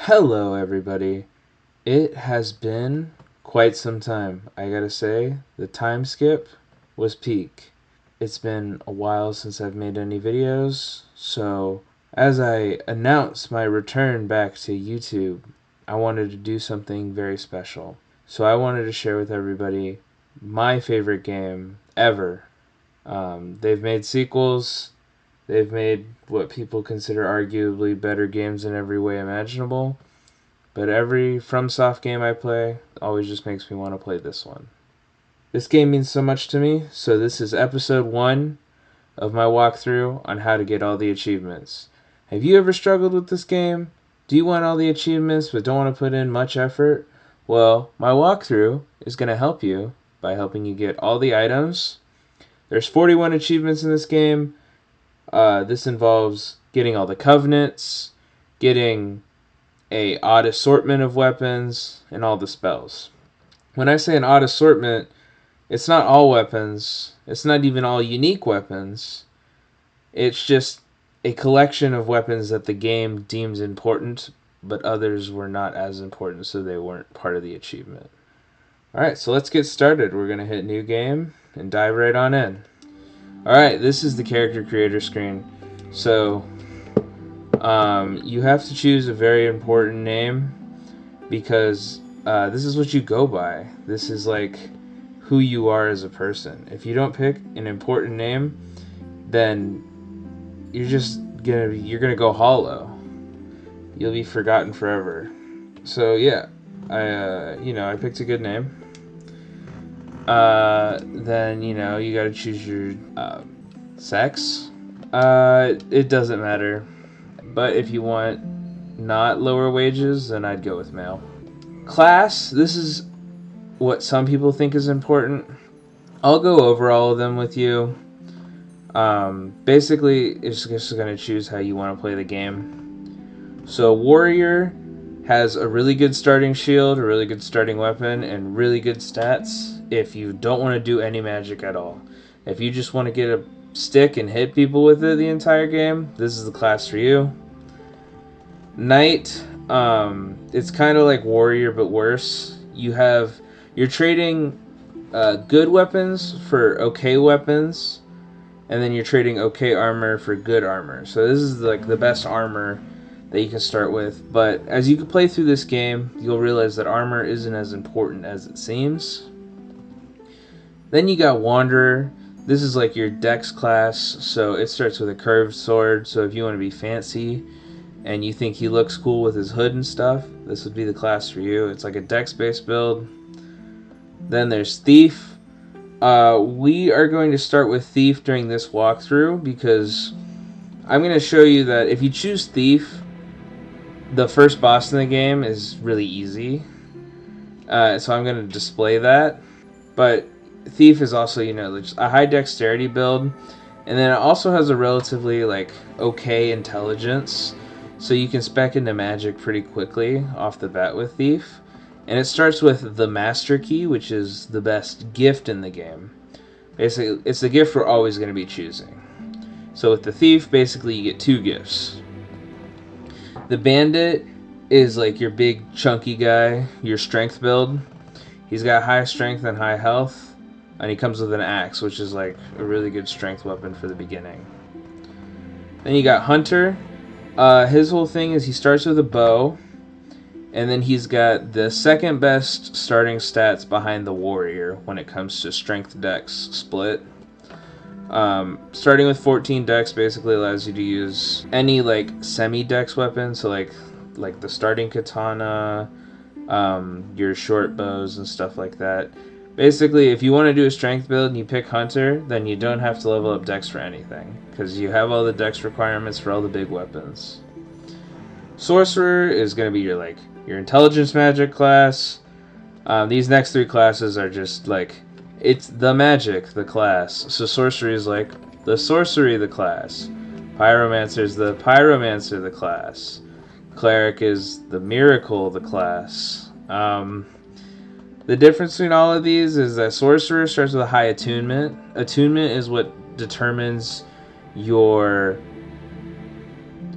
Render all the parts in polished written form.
Hello, everybody. It has been quite some time. I gotta say, the time skip was peak. It's been a while since I've made any videos, so as I announce my return back to YouTube, I wanted to do something very special. So I wanted to share with everybody my favorite game ever. They've made sequels. They've made what people consider arguably better games in every way imaginable. But every FromSoft game I play always just makes me want to play this one. This game means so much to me, so this is episode 1 of my walkthrough on how to get all the achievements. Have you ever struggled with this game? Do you want all the achievements but don't want to put in much effort? Well, my walkthrough is going to help you by helping you get all the items. There's 41 achievements in this game. This involves getting all the covenants, getting a odd assortment of weapons, and all the spells. When I say an odd assortment, it's not all weapons. It's not even all unique weapons. It's just a collection of weapons that the game deems important, but others were not as important, so they weren't part of the achievement. Alright, so let's get started. We're going to hit new game and dive right on in. Alright, this is the character creator screen. So you have to choose a very important name because this is what you go by. This is like who you are as a person. If you don't pick an important name, then you're gonna go hollow. You'll be forgotten forever. So yeah, I picked a good name. Then you gotta choose your sex. It doesn't matter. But if you want not lower wages, then I'd go with male. Class, this is what some people think is important. I'll go over all of them with you. Basically, it's just going to choose how you want to play the game. So warrior has a really good starting shield, a really good starting weapon, and really good stats if you don't want to do any magic at all. If you just want to get a stick and hit people with it the entire game, this is the class for you. Knight, it's kind of like warrior but worse. You're trading good weapons for okay weapons, and then you're trading okay armor for good armor. So this is like the best armor that you can start with. But as you play through this game, you'll realize that armor isn't as important as it seems. Then you got Wanderer. This is like your dex class, so it starts with a curved sword. So if you want to be fancy and you think he looks cool with his hood and stuff, this would be the class for you. It's like a dex-based build. Then there's Thief. We are going to start with Thief during this walkthrough because I'm going to show you that if you choose Thief, the first boss in the game is really easy. So I'm going to display that. But Thief is also, just a high dexterity build. And then it also has a relatively, okay intelligence. So you can spec into magic pretty quickly off the bat with Thief. And it starts with the Master Key, which is the best gift in the game. Basically, it's the gift we're always going to be choosing. So with the Thief, basically you get 2 gifts. The Bandit is like your big chunky guy, your strength build. He's got high strength and high health. And he comes with an axe, which is like a really good strength weapon for the beginning. Then you got Hunter. His whole thing is he starts with a bow, and then he's got the second best starting stats behind the warrior when it comes to strength dex split. Starting with 14 dex basically allows you to use any semi-dex weapon, so like the starting katana, your short bows and stuff like that. Basically, if you want to do a strength build and you pick Hunter, then you don't have to level up dex for anything, because you have all the dex requirements for all the big weapons. Sorcerer is going to be your intelligence magic class. These next 3 classes are just it's the magic, the class. So sorcery is the sorcery, the class. Pyromancer is the pyromancer, the class. Cleric is the miracle, the class. The difference between all of these is that Sorcerer starts with a high attunement. Attunement is what determines your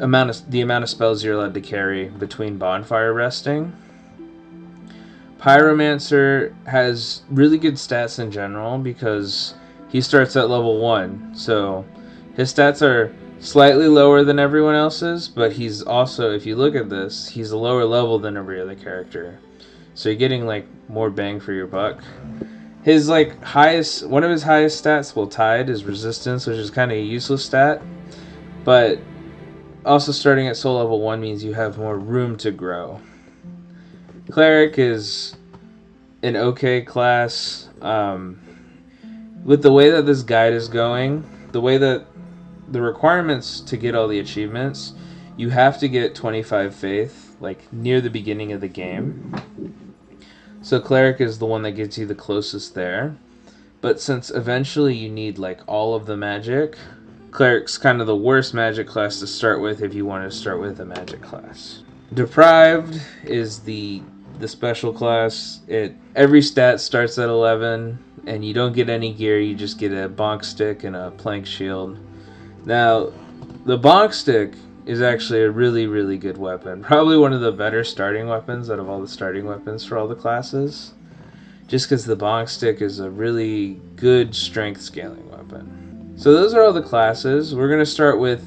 the amount of spells you're allowed to carry between bonfire resting. Pyromancer has really good stats in general because he starts at level 1, so his stats are slightly lower than everyone else's, but he's also, if you look at this, he's a lower level than every other character. So you're getting like more bang for your buck. His one of his highest stats, well, Tide, is resistance, which is kind of a useless stat, but also starting at soul level 1 means you have more room to grow. Cleric is an okay class. With the way that this guide is going, the way that the requirements to get all the achievements, you have to get 25 faith, like near the beginning of the game. So Cleric is the one that gets you the closest there. But since eventually you need like all of the magic, Cleric's kind of the worst magic class to start with if you want to start with a magic class. Deprived is the special class. Every stat starts at 11, and you don't get any gear, you just get a bonk stick and a plank shield. Now, the bonk stick is actually a really, really good weapon. Probably one of the better starting weapons out of all the starting weapons for all the classes. Just because the bonk stick is a really good strength scaling weapon. So those are all the classes. We're going to start with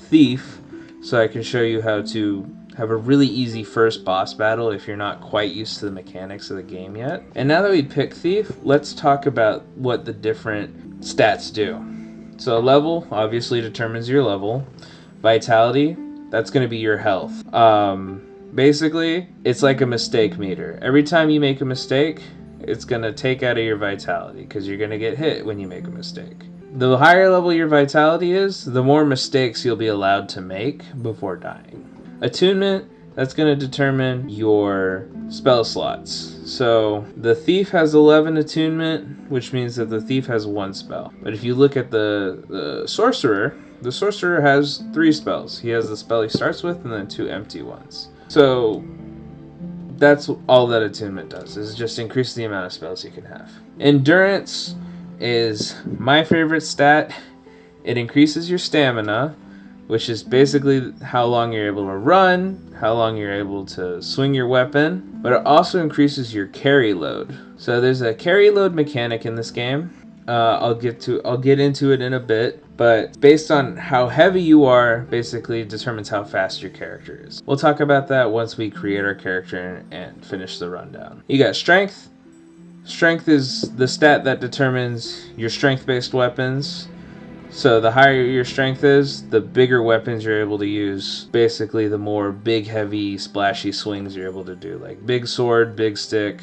Thief, so I can show you how to have a really easy first boss battle if you're not quite used to the mechanics of the game yet. And now that we pick Thief, let's talk about what the different stats do. So level obviously determines your level. Vitality, that's going to be your health. Basically, it's like a mistake meter. Every time you make a mistake, it's going to take out of your vitality because you're going to get hit when you make a mistake. The higher level your vitality is, the more mistakes you'll be allowed to make before dying. Attunement, that's going to determine your spell slots. So the Thief has 11 attunement, which means that the Thief has 1 spell. But if you look at the Sorcerer has 3 spells. He has the spell he starts with and then 2 empty ones. So that's all that attunement does, is just increase the amount of spells you can have. Endurance is my favorite stat. It increases your stamina, which is basically how long you're able to run, how long you're able to swing your weapon, but it also increases your carry load. So there's a carry load mechanic in this game. I'll get into it in a bit, but based on how heavy you are, basically determines how fast your character is. We'll talk about that once we create our character and finish the rundown. You got strength. Strength is the stat that determines your strength-based weapons. So the higher your strength is, the bigger weapons you're able to use. Basically, the more big, heavy, splashy swings you're able to do. Like big sword, big stick,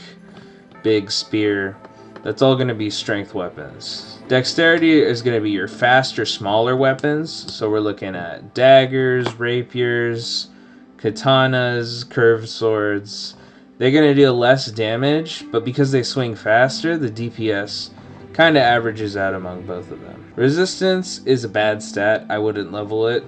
big spear. That's all going to be strength weapons. Dexterity is going to be your faster, smaller weapons. So we're looking at daggers, rapiers, katanas, curved swords. They're going to deal less damage, but because they swing faster, the DPS kind of averages out among both of them. Resistance is a bad stat. I wouldn't level it.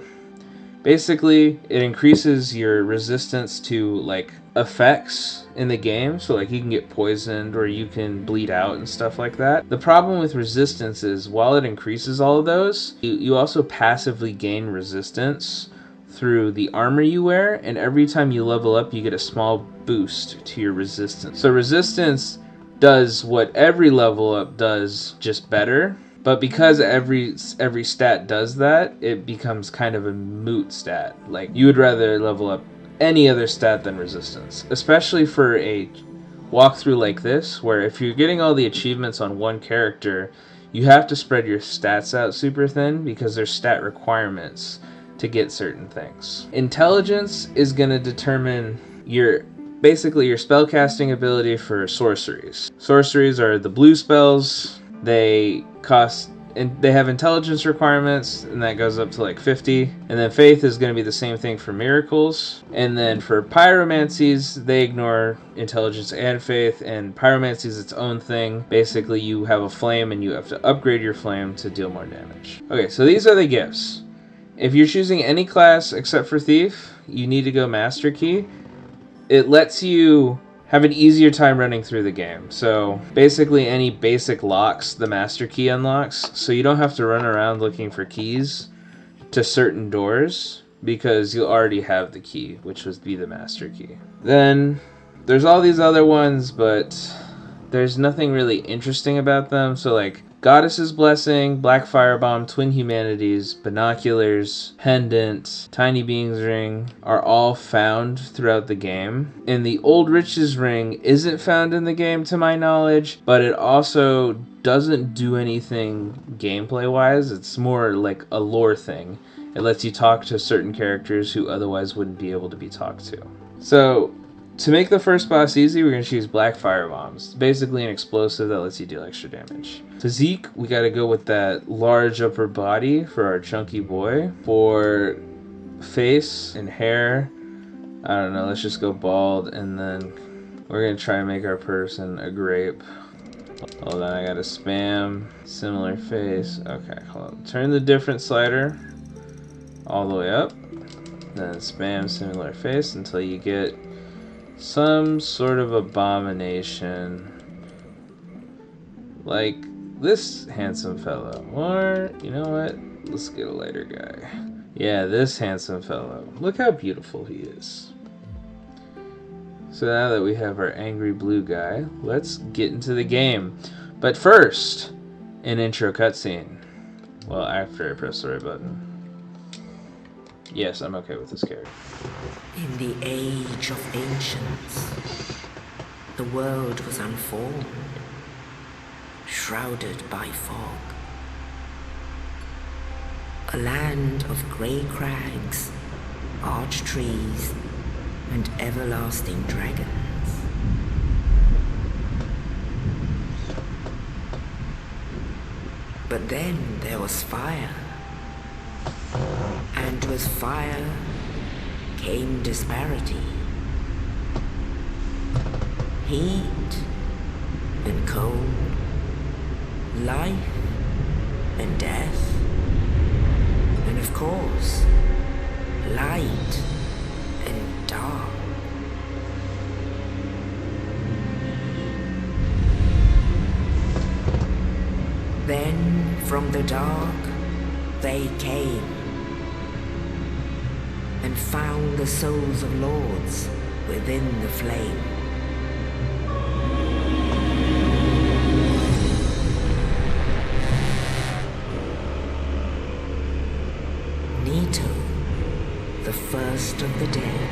Basically, it increases your resistance to like effects in the game. So like you can get poisoned or you can bleed out and stuff like that. The problem with resistance is while it increases all of those, you also passively gain resistance through the armor you wear, and every time you level up you get a small boost to your resistance. So resistance does what every level up does, just better. But because every stat does that, it becomes kind of a moot stat. Like, you would rather level up any other stat than resistance. Especially for a walkthrough like this, where if you're getting all the achievements on one character, you have to spread your stats out super thin because there's stat requirements to get certain things. Intelligence is going to determine basically your spellcasting ability for sorceries. Sorceries are the blue spells. They have intelligence requirements, and that goes up to like 50. And then faith is going to be the same thing for miracles. And then for pyromancies, they ignore intelligence and faith, and pyromancy is its own thing. Basically, you have a flame and you have to upgrade your flame to deal more damage. Okay, so these are the gifts. If you're choosing any class except for thief, you need to go master key. It lets you have an easier time running through the game. So basically any basic locks the master key unlocks, so you don't have to run around looking for keys to certain doors. because you'll already have the key, which would be the master key. Then there's all these other ones, but there's nothing really interesting about them. So like Goddess's Blessing, Black Firebomb, Twin Humanities, Binoculars, Pendant, Tiny Being's Ring are all found throughout the game. And the Old Riches Ring isn't found in the game to my knowledge, but it also doesn't do anything gameplay wise. It's more like a lore thing. It lets you talk to certain characters who otherwise wouldn't be able to be talked to. So to make the first boss easy, we're going to choose Black Firebombs. It's basically an explosive that lets you deal extra damage. To Zeke, we got to go with that large upper body for our chunky boy. For face and hair, I don't know, let's just go bald, and then we're going to try and make our person a grape. Hold on, I got to spam similar face. Okay, hold on. Turn the different slider all the way up, then spam similar face until you get some sort of abomination like this handsome fellow. Or, you know what? Let's get a lighter guy. Yeah, this handsome fellow. Look how beautiful he is. So now that we have our angry blue guy, let's get into the game. But first, an intro cutscene. Well, after I press the right button. Yes, I'm okay with this character. In the age of ancients, the world was unformed, shrouded by fog. A land of grey crags, arched trees, and everlasting dragons. But then there was fire. And with fire came disparity, heat and cold, life and death, and of course, light and dark. Then from the dark they came and found the souls of lords within the flame. Nito, the first of the dead.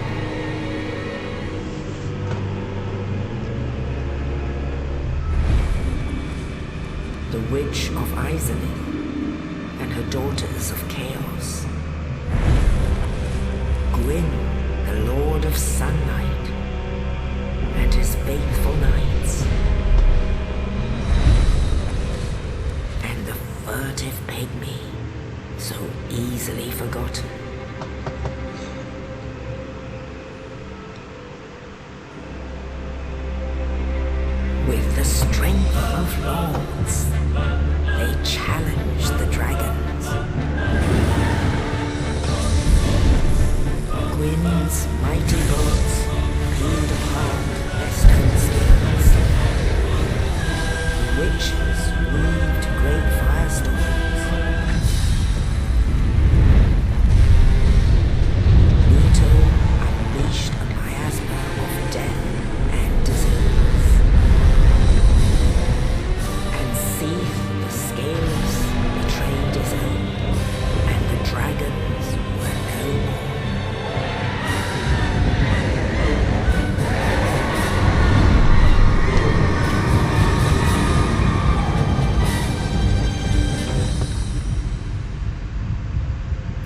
The Witch of Asylum and her daughters of chaos. Gwyn, the Lord of Sunlight, and his faithful knights. And the furtive pygmy, so easily forgotten. With the strength of lords, they challenged the dragons. Gwyn's mighty bolts peeled apart their stone spears. The witches weaved great firestorms. Nito unleashed a miasma of death and disease. And Seath, the scales, betrayed his own, and the dragons were no more.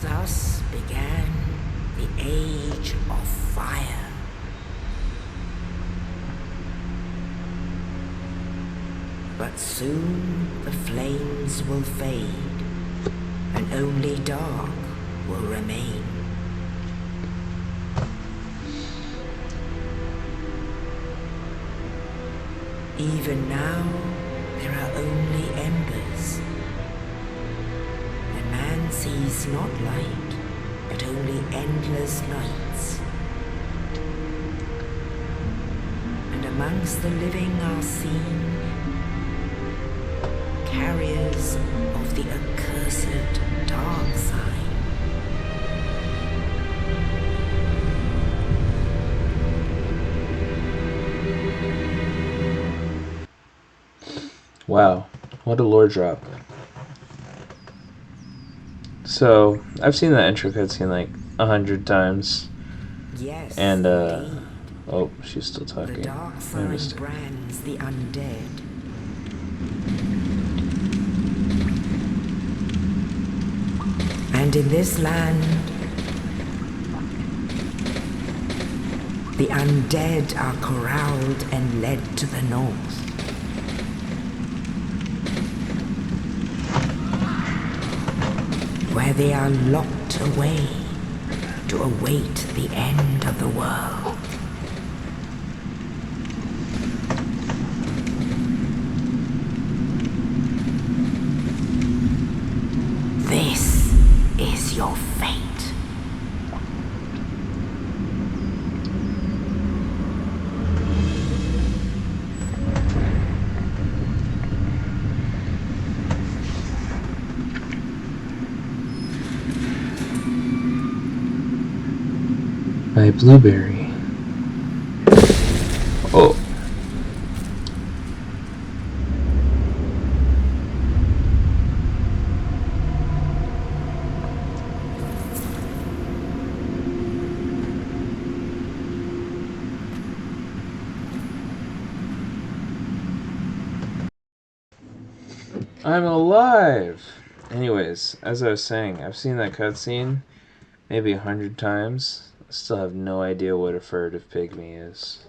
Thus began the Age of Fire. But soon the flames will fade, and only dark will remain. Even now, there are only embers. And man sees not light, but only endless nights. And amongst the living are seen carriers of the accursed dark side. Wow, what a lore drop. So, I've seen that intro cutscene like 100 times. Yes, And, indeed. oh, she's still The talking. dark I sign missed it. brands the undead. And in this land, the undead are corralled and led to the north. Where they are locked away to await the end of the world. This is your fate. By Blueberry. Oh. I'm alive! Anyways, as I was saying, I've seen that cutscene maybe 100 times. I still have no idea what a furtive pygmy is.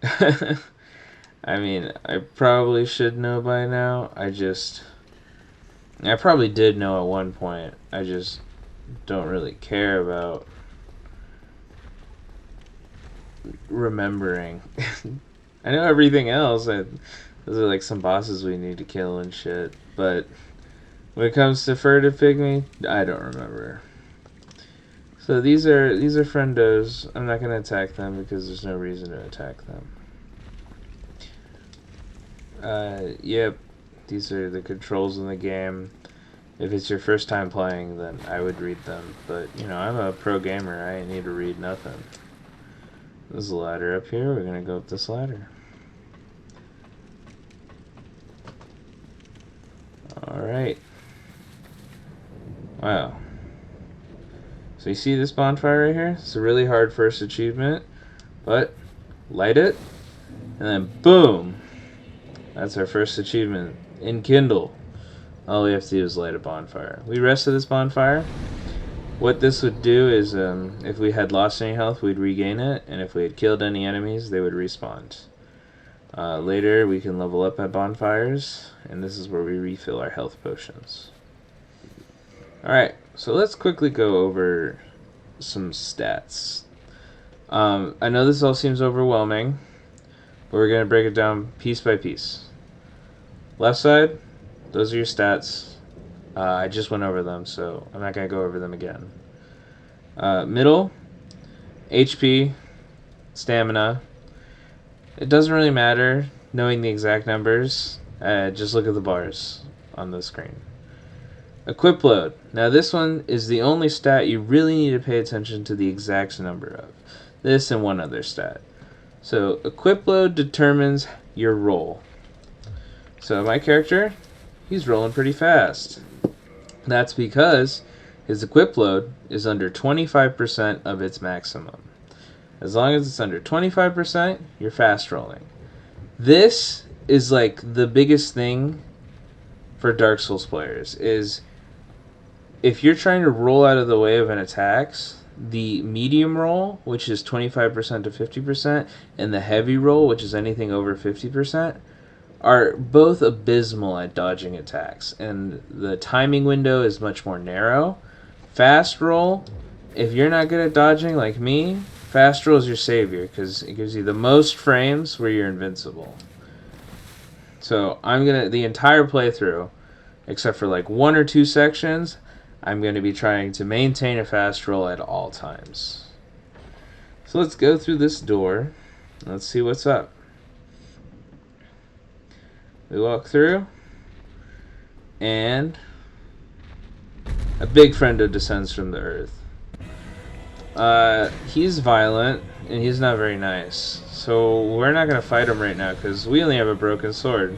I mean, I probably should know by now. I probably did know at one point. I just don't really care about remembering. I know everything else. Those are like some bosses we need to kill and shit. But when it comes to furtive pygmy, I don't remember. So these are friendos. I'm not gonna attack them because there's no reason to attack them. Yep, these are the controls in the game. If it's your first time playing, then I would read them. But, you know, I'm a pro gamer. I ain't need to read nothing. There's a ladder up here. We're going to go up this ladder. Alright. Wow. So you see this bonfire right here? It's a really hard first achievement. But, light it. And then, boom! That's our first achievement. Enkindle. All we have to do is light a bonfire. We rested this bonfire. What this would do is, if we had lost any health, we'd regain it, and if we had killed any enemies, they would respawn. Later, we can level up at bonfires, and this is where we refill our health potions. Alright, so let's quickly go over some stats. I know this all seems overwhelming, but we're going to break it down piece by piece. Left side, those are your stats. I just went over them, so I'm not going to go over them again. Middle, HP, stamina. It doesn't really matter knowing the exact numbers. Just look at the bars on the screen. Equip load. Now this one is the only stat you really need to pay attention to the exact number of. This and one other stat. So equip load determines your roll. So my character, he's rolling pretty fast. That's because his equip load is under 25% of its maximum. As long as it's under 25%, you're fast rolling. This is like the biggest thing for Dark Souls players is if you're trying to roll out of the way of an attacks, the medium roll, which is 25% to 50%, and the heavy roll, which is anything over 50%, are both abysmal at dodging attacks, and the timing window is much more narrow. Fast roll, if you're not good at dodging like me, fast roll is your savior because it gives you the most frames where you're invincible. So the entire playthrough, except for like one or two sections, I'm going to be trying to maintain a fast roll at all times. So let's go through this door. Let's see what's up. We walk through, and a big friendo descends from the earth. He's violent, and he's not very nice. So we're not going to fight him right now, because we only have a broken sword.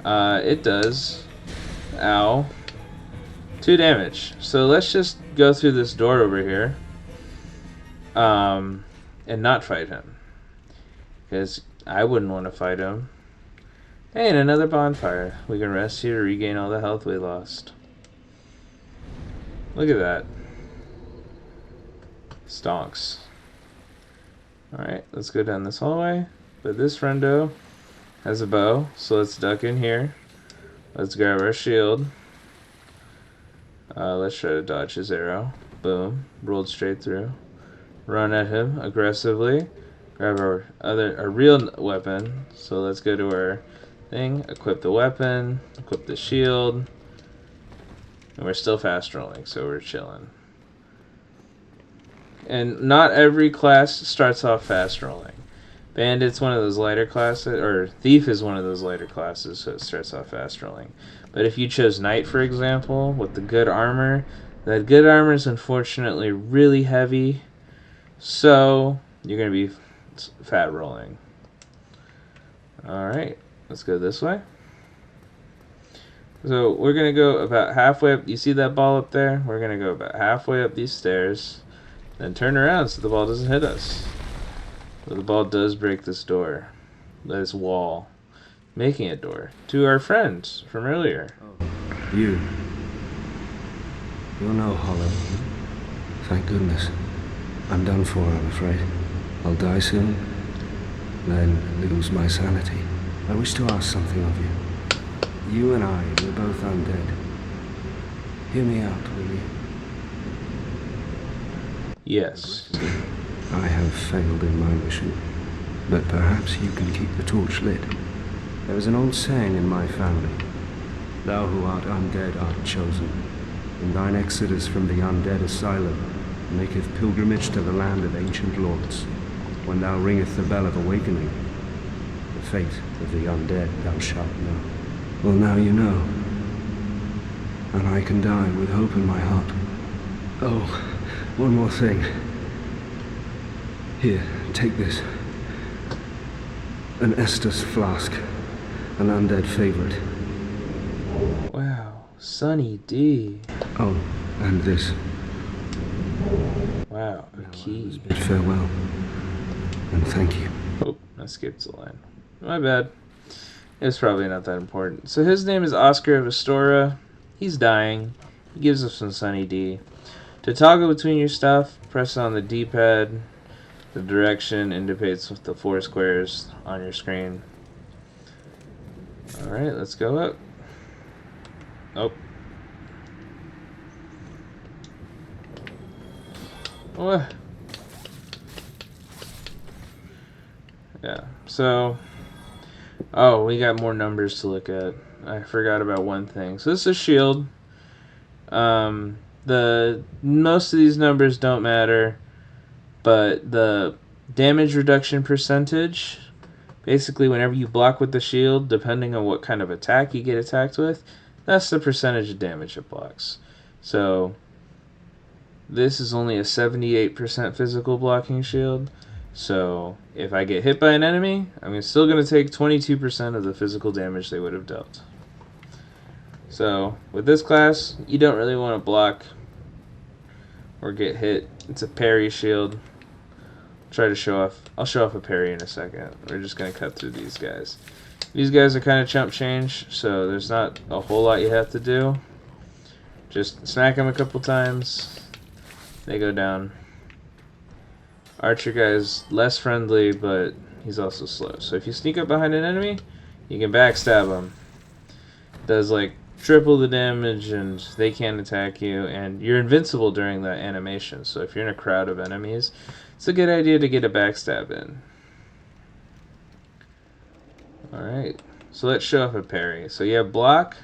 It does. Ow. 2 damage. So let's just go through this door over here. And not fight him. Because I wouldn't want to fight him. Hey, and another bonfire. We can rest here to regain all the health we lost. Look at that. Stonks. Alright, let's go down this hallway. But this friendo has a bow, so let's duck in here. Let's grab our shield. Let's try to dodge his arrow. Boom. Rolled straight through. Run at him aggressively. Grab our real weapon. So let's go to our thing. Equip the weapon. Equip the shield. And we're still fast rolling, so we're chilling. And not every class starts off fast rolling. Bandit's one of those lighter classes, or Thief is one of those lighter classes, so it starts off fast rolling. But if you chose Knight, for example, with the good armor, that good armor is unfortunately really heavy, so you're going to be fat rolling. Alright, let's go this way. So we're going to go about halfway up. You see that ball up there? We're going to go about halfway up these stairs, then turn around so the ball doesn't hit us. But the ball does break this door, this wall, making a door to our friends from earlier. You're no Hollow. Thank goodness. I'm done for, I'm afraid. I'll die soon, then lose my sanity. I wish to ask something of you. You and I, we're both undead. Hear me out, will you? Yes. I have failed in my mission, but perhaps you can keep the torch lit. There is an old saying in my family: thou who art undead art chosen, and thine exodus from the undead asylum maketh pilgrimage to the land of ancient lords. When thou ringeth the bell of awakening, the fate of the undead thou shalt know. Well, now you know, and I can die with hope in my heart. Oh, one more thing. Here, take this. An Estus flask. An undead favorite. Wow, Sunny D. Oh, and this. Wow, a key. Bid farewell. And thank you. Oh, I skipped the line. My bad. It's probably not that important. So his name is Oscar of Astora. He's dying. He gives us some Sunny D. To toggle between your stuff, press on the D-pad. The direction indicates with the 4 squares on your screen. Alright, let's go up. Oh. What? Yeah, so... Oh, we got more numbers to look at. I forgot about one thing. So this is shield. Most of these numbers don't matter, but the damage reduction percentage, basically whenever you block with the shield, depending on what kind of attack you get attacked with, that's the percentage of damage it blocks. So this is only a 78% physical blocking shield. So if I get hit by an enemy, I'm still going to take 22% of the physical damage they would have dealt. So with this class, you don't really want to block or get hit. It's a parry shield. Try to show off. I'll show off a parry in a second. We're just going to cut through these guys. These guys are kind of chump change, so there's not a whole lot you have to do. Just smack them a couple times. They go down. Archer guy is less friendly, but he's also slow. So if you sneak up behind an enemy, you can backstab him. Does like triple the damage, and they can't attack you, and you're invincible during that animation. So if you're in a crowd of enemies, it's a good idea to get a backstab in. Alright, so let's show off a parry. So you have block,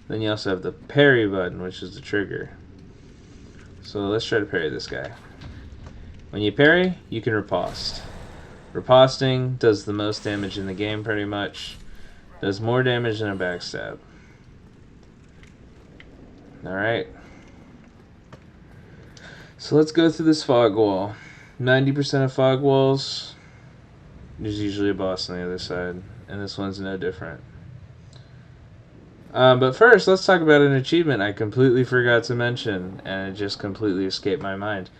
then you also have the parry button, which is the trigger. So let's try to parry this guy. When you parry, you can riposte. Riposting does the most damage in the game pretty much. Does more damage than a backstab. Alright. So let's go through this fog wall. 90% of fog walls, there's usually a boss on the other side. And this one's no different. But first, let's talk about an achievement I completely forgot to mention, and it just completely escaped my mind.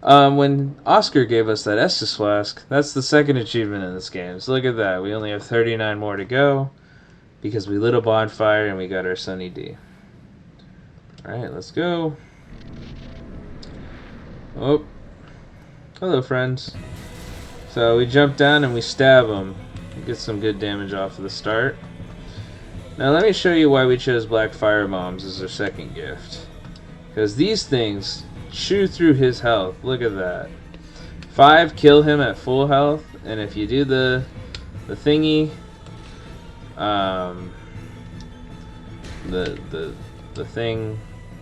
When Oscar gave us that Estus Flask, that's the second achievement in this game. So look at that. We only have 39 more to go because we lit a bonfire and we got our Sunny D. Alright, let's go. Oh. Hello, friends. So we jump down and we stab them. Get some good damage off of the start. Now let me show you why we chose Black Fire Bombs as our second gift. Because these things chew through his health. Look at that. 5 kill him at full health, and if you do the thingy, the thing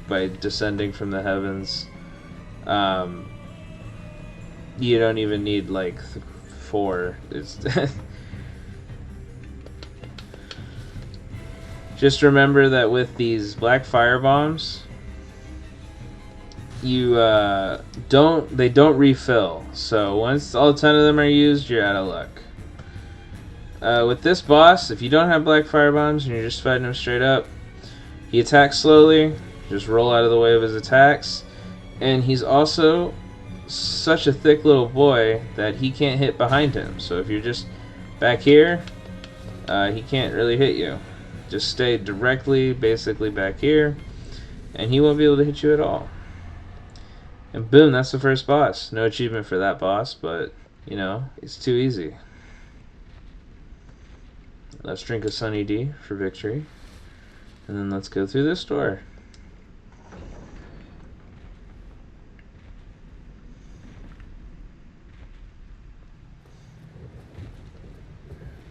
by descending from the heavens, you don't even need like 4. It's just remember that with these Black Fire Bombs, they don't refill. So once all 10 of them are used, you're out of luck. With this boss, if you don't have Black Fire Bombs and you're just fighting him straight up, he attacks slowly. Just roll out of the way of his attacks, and he's also such a thick little boy that he can't hit behind him. So if you're just back here, he can't really hit you. Just stay directly, basically back here, and he won't be able to hit you at all. And boom, that's the first boss. No achievement for that boss, but, you know, it's too easy. Let's drink a Sunny D for victory. And then let's go through this door.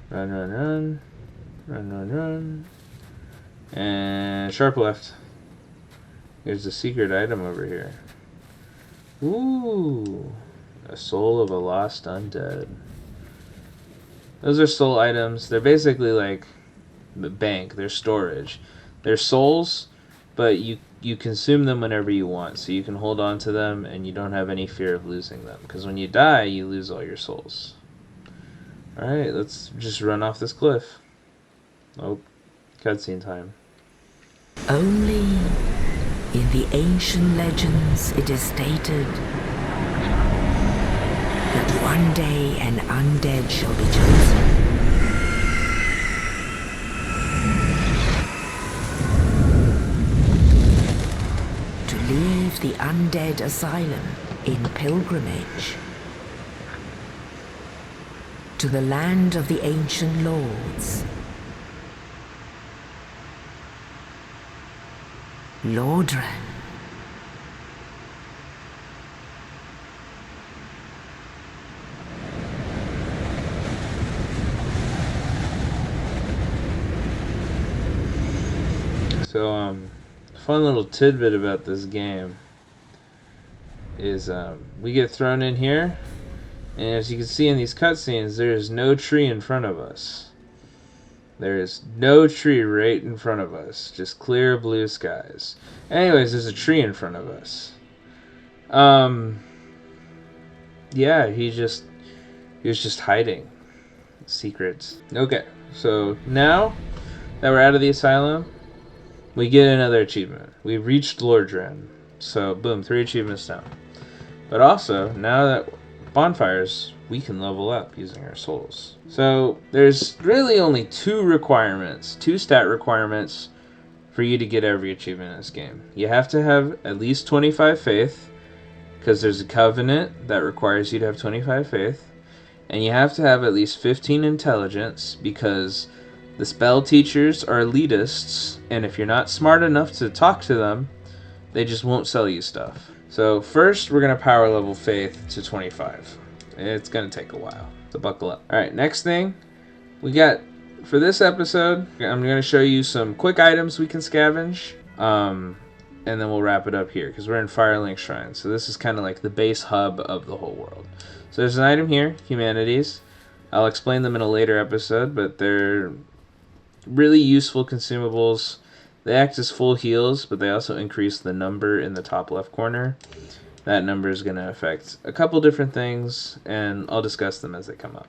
Run, run, run. Run, run, run. And sharp left. There's a secret item over here. Ooh, a soul of a lost undead. Those are soul items. They're basically like the bank. They're storage. They're souls, but you consume them whenever you want. So you can hold on to them and you don't have any fear of losing them. Because when you die, you lose all your souls. Alright, let's just run off this cliff. Oh, cutscene time. Only in the ancient legends it is stated that one day an undead shall be chosen. To leave the undead asylum in pilgrimage to the land of the ancient lords. Lordran. So, fun little tidbit about this game is we get thrown in here, and as you can see in these cutscenes, there is no tree in front of us. There is no tree right in front of us. Just clear blue skies. Anyways, there's a tree in front of us. Yeah, he was just hiding. Secrets. Okay, so now that we're out of the asylum, we get another achievement. We've reached Lordran. So, boom, 3 achievements down. But also, now that bonfires, we can level up using our souls. So there's really only 2 stat requirements for you to get every achievement in this game. You have to have at least 25 faith, because there's a covenant that requires you to have 25 faith, and you have to have at least 15 intelligence, because the spell teachers are elitists, and if you're not smart enough to talk to them, they just won't sell you stuff. So first, we're going to power level faith to 25. It's going to take a while, so buckle up. Alright, next thing we got for this episode, I'm going to show you some quick items we can scavenge, and then we'll wrap it up here, because we're in Firelink Shrine, so this is kind of like the base hub of the whole world. So there's an item here, Humanities. I'll explain them in a later episode, but they're really useful consumables. They act as full heals, but they also increase the number in the top left corner. That number is going to affect a couple different things, and I'll discuss them as they come up.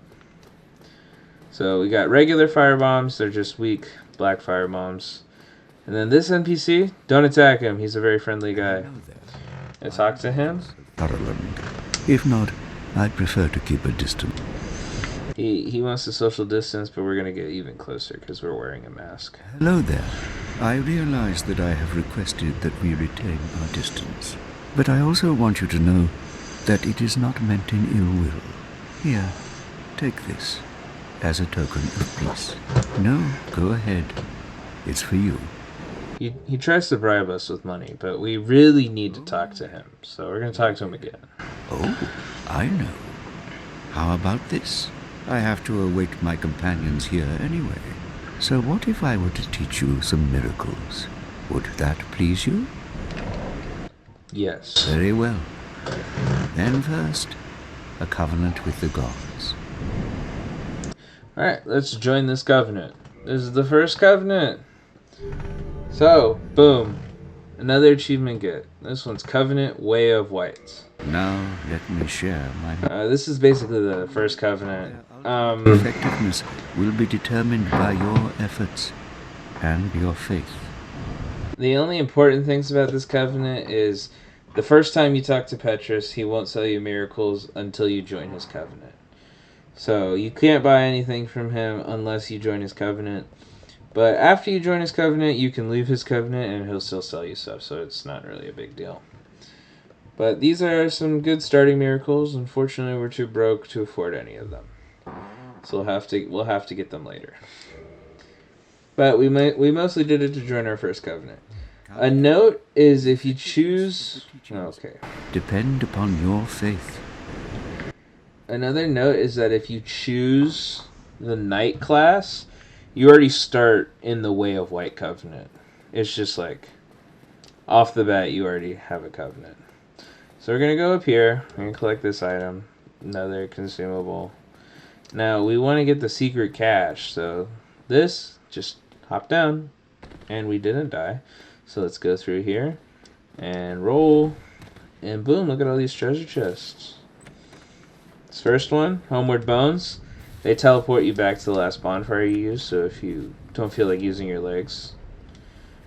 So we got regular fire bombs. They're just weak black fire bombs. And then this NPC, don't attack him. He's a very friendly guy. I talk to him. Firelink. If not, I'd prefer to keep a distance. He wants to social distance, but we're gonna get even closer because we're wearing a mask. Hello there. I realize that I have requested that we retain our distance. But I also want you to know that it is not meant in ill will. Here, take this as a token of peace. No, go ahead. It's for you. He tries to bribe us with money, but we really need to talk to him. So we're gonna talk to him again. Oh, I know. How about this? I have to await my companions here anyway. So what if I were to teach you some miracles? Would that please you? Yes. Very well. Then first, a covenant with the gods. Alright, let's join this covenant. This is the first covenant. So, boom. Another achievement get. This one's Covenant Way of White. Now let me share my... This is basically the first covenant. Effectiveness will be determined by your efforts and your faith. The only important things about this covenant is the first time you talk to Petrus, he won't sell you miracles until you join his covenant. So you can't buy anything from him unless you join his covenant. But after you join his covenant, you can leave his covenant and he'll still sell you stuff, so it's not really a big deal. But these are some good starting miracles. Unfortunately, we're too broke to afford any of them. So we'll have to get them later. But we mostly did it to join our first covenant. A note is if you choose... Okay. Depend upon your faith. Another note is that if you choose the Knight class, you already start in the Way of White covenant. It's just like, off the bat, you already have a covenant. So we're going to go up here. We're going to collect this item. Another consumable. Now, we want to get the secret cache. So this, just hop down. And we didn't die. So let's go through here. And roll. And boom, look at all these treasure chests. This first one, Homeward Bones. They teleport you back to the last bonfire you used. So if you don't feel like using your legs,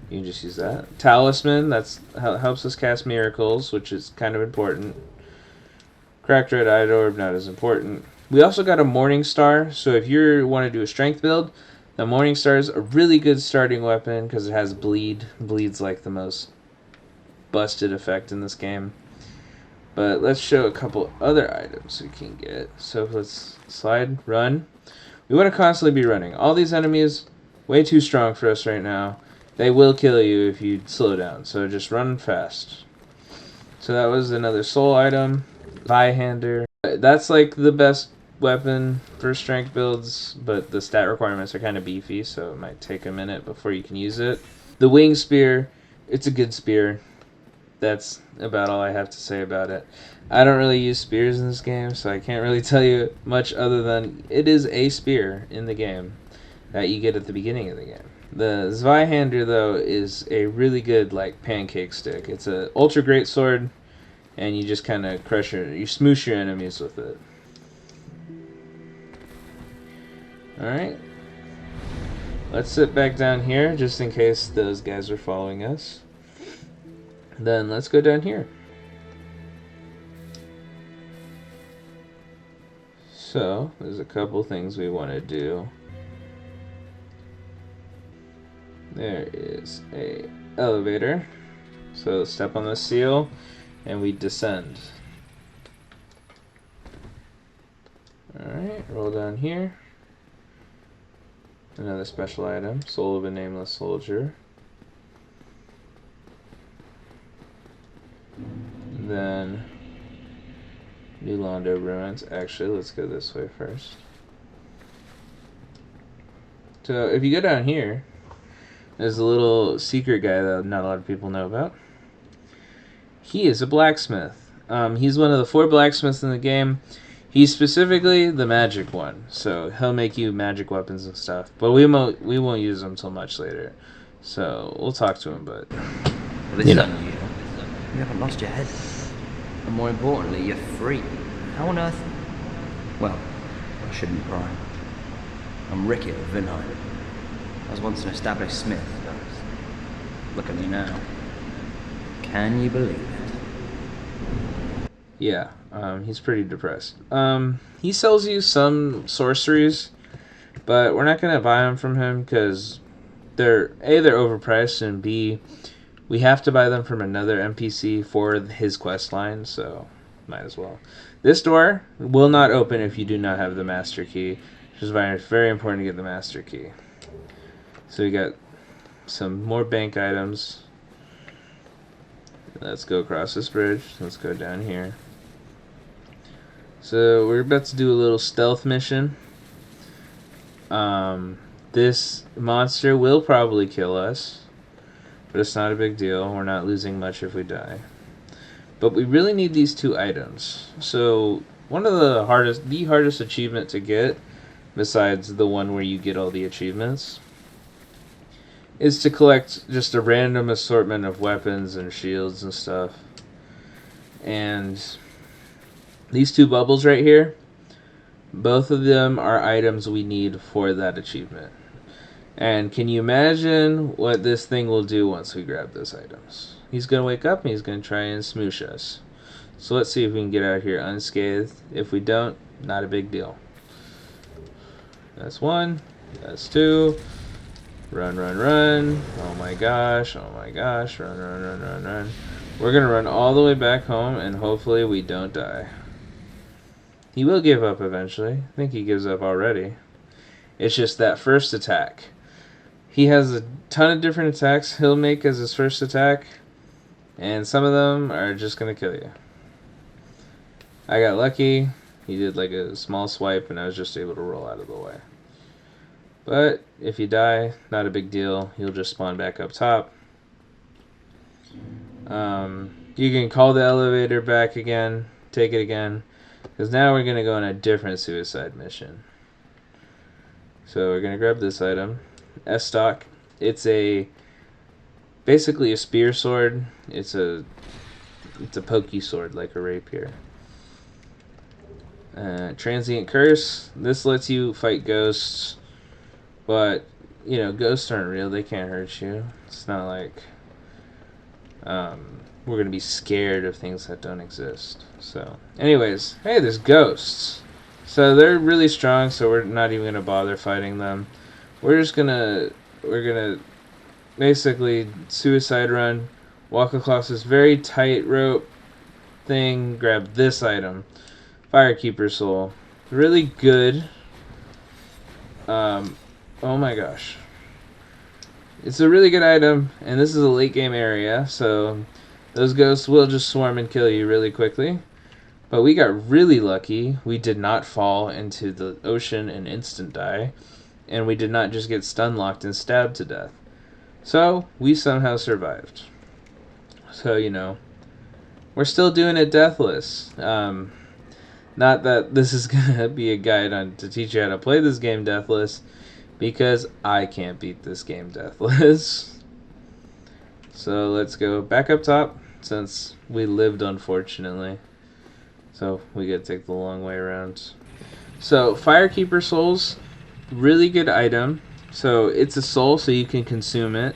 you can just use that. Talisman, that's helps us cast miracles, which is kind of important. Cracked Red Eye Orb, not as important. We also got a Morning Star, so if you want to do a strength build, the Morning Star is a really good starting weapon because it has bleed. Bleed's like the most busted effect in this game. But let's show a couple other items we can get. So let's slide, run. We want to constantly be running. All these enemies, way too strong for us right now. They will kill you if you slow down, so just run fast. So that was another soul item. Vihander. That's like the best weapon for strength builds, but the stat requirements are kind of beefy, so it might take a minute before you can use it. The wing spear, it's a good spear. That's about all I have to say about it. I don't really use spears in this game, so I can't really tell you much other than it is a spear in the game that you get at the beginning of the game. The Zweihander, though, is a really good like pancake stick. It's an ultra great sword, and you just kind of you smoosh your enemies with it. Alright. Let's sit back down here, just in case those guys are following us. Then let's go down here. So, there's a couple things we want to do. There is a elevator. So step on the seal and we descend. Alright, roll down here. Another special item, Soul of a Nameless Soldier. Then New Londo Ruins. Actually, let's go this way first. So if you go down here, there's a little secret guy that not a lot of people know about. He is a blacksmith. He's one of the 4 blacksmiths in the game. He's specifically the magic one, so he'll make you magic weapons and stuff. But we won't use them until much later. So we'll talk to him, but This is unusual. You haven't lost your head. And more importantly, you're free. How on earth? Well, I shouldn't pry. I'm Ricky of Vinheim. I was once an established smith. Look at me now. Can you believe it? Yeah, he's pretty depressed. He sells you some sorceries, but we're not gonna buy them from him because they're overpriced, and B, we have to buy them from another NPC for his quest line, so might as well. This door will not open if you do not have the master key, which is why it's very important to get the master key. So we got some more bank items. Let's go across this bridge. Let's go down here. So we're about to do a little stealth mission. This monster will probably kill us, but it's not a big deal. We're not losing much if we die. But we really need these 2 items. So one of the hardest achievement to get, besides the one where you get all the achievements, is to collect just a random assortment of weapons and shields and stuff. And these 2 bubbles right here, both of them are items we need for that achievement. And can you imagine what this thing will do once we grab those items? He's going to wake up and he's going to try and smoosh us. So let's see if we can get out of here unscathed. If we don't, not a big deal. That's 1. That's 2. Run, run, run. Oh my gosh. Oh my gosh. Run, run, run, run, run. We're going to run all the way back home and hopefully we don't die. He will give up eventually. I think he gives up already. It's just that first attack. He has a ton of different attacks he'll make as his first attack, and some of them are just going to kill you. I got lucky. He did like a small swipe, and I was just able to roll out of the way. But if you die, not a big deal. You'll just spawn back up top. You can call the elevator back again, take it again, because now we're going to go on a different suicide mission. So we're going to grab this item, S-Stock. It's basically a spear sword. It's a pokey sword, like a rapier. Transient Curse. This lets you fight ghosts, but, you know, ghosts aren't real. They can't hurt you. It's not like we're going to be scared of things that don't exist. So, anyways, hey, there's ghosts. So they're really strong, so we're not even going to bother fighting them. We're going to basically suicide run, walk across this very tight rope thing, grab this item, Firekeeper Soul. Really good. Oh my gosh. It's a really good item, and this is a late game area, so those ghosts will just swarm and kill you really quickly. But we got really lucky. We did not fall into the ocean and instant die, and we did not just get stun locked and stabbed to death. So we somehow survived. So, you know, we're still doing it deathless. Not that this is going to be a guide to teach you how to play this game deathless, because I can't beat this game deathless. So let's go back up top, since we lived, unfortunately. So we gotta take the long way around. So Firekeeper Souls, really good item. So it's a soul, so you can consume it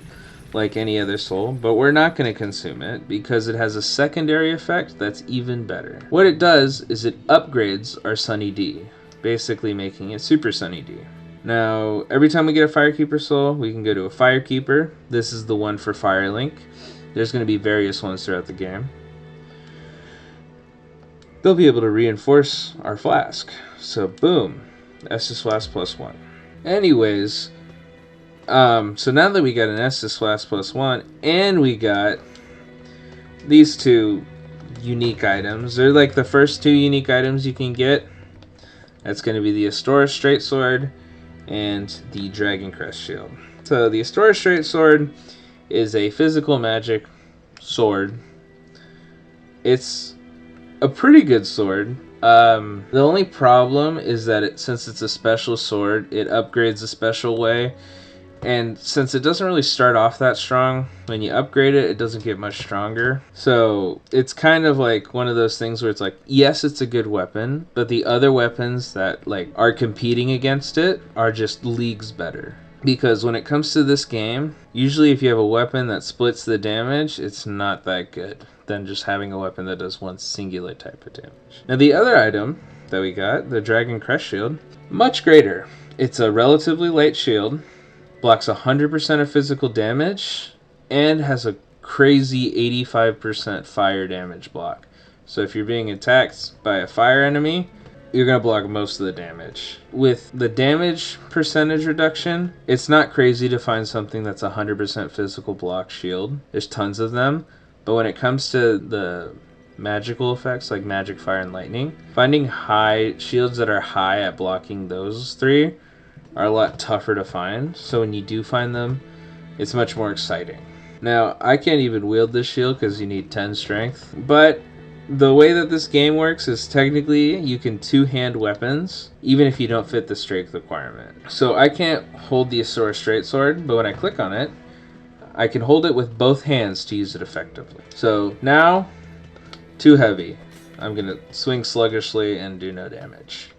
like any other soul, but we're not going to consume it because it has a secondary effect that's even better. What it does is it upgrades our Sunny D, basically making it Super Sunny D. Now, every time we get a Firekeeper Soul, we can go to a Firekeeper. This is the one for Firelink. There's going to be various ones throughout the game. They'll be able to reinforce our flask. So, boom. Estus Flask +1. Anyways, so now that we got an Estus Flask +1, and we got these 2 unique items. They're like the first 2 unique items you can get. That's going to be the Astora Straight Sword and the Dragon Crest Shield. So the Astora Straight Sword is a physical magic sword. It's a pretty good sword. The only problem is that since it's a special sword, it upgrades a special way. And since it doesn't really start off that strong, when you upgrade it, it doesn't get much stronger. So it's kind of like one of those things where it's like, yes, it's a good weapon, but the other weapons that like are competing against it are just leagues better. Because when it comes to this game, usually if you have a weapon that splits the damage, it's not that good than just having a weapon that does one singular type of damage. Now the other item that we got, the Dragon Crest Shield, much greater. It's a relatively light shield, blocks 100% of physical damage, and has a crazy 85% fire damage block. So if you're being attacked by a fire enemy, you're going to block most of the damage. With the damage percentage reduction, it's not crazy to find something that's 100% physical block shield. There's tons of them. But when it comes to the magical effects like magic, fire, and lightning, finding high shields that are high at blocking those three are a lot tougher to find. So when you do find them, it's much more exciting. Now, I can't even wield this shield because you need 10 strength. But the way that this game works is technically you can two-hand weapons, even if you don't fit the strength requirement. So I can't hold the Asura Straight Sword, but when I click on it, I can hold it with both hands to use it effectively. So now, too heavy. I'm going to swing sluggishly and do no damage.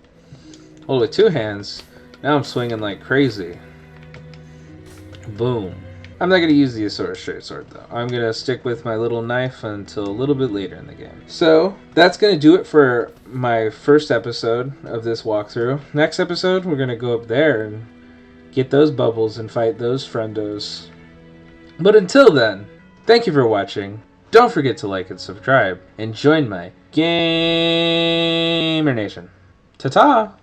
Hold it with two hands. Now I'm swinging like crazy. Boom. I'm not going to use the Asura Straight Sword though. I'm going to stick with my little knife until a little bit later in the game. So that's going to do it for my first episode of this walkthrough. Next episode, we're going to go up there and get those bubbles and fight those friendos. But until then, thank you for watching. Don't forget to like and subscribe and join my Gamer Nation. Ta-ta!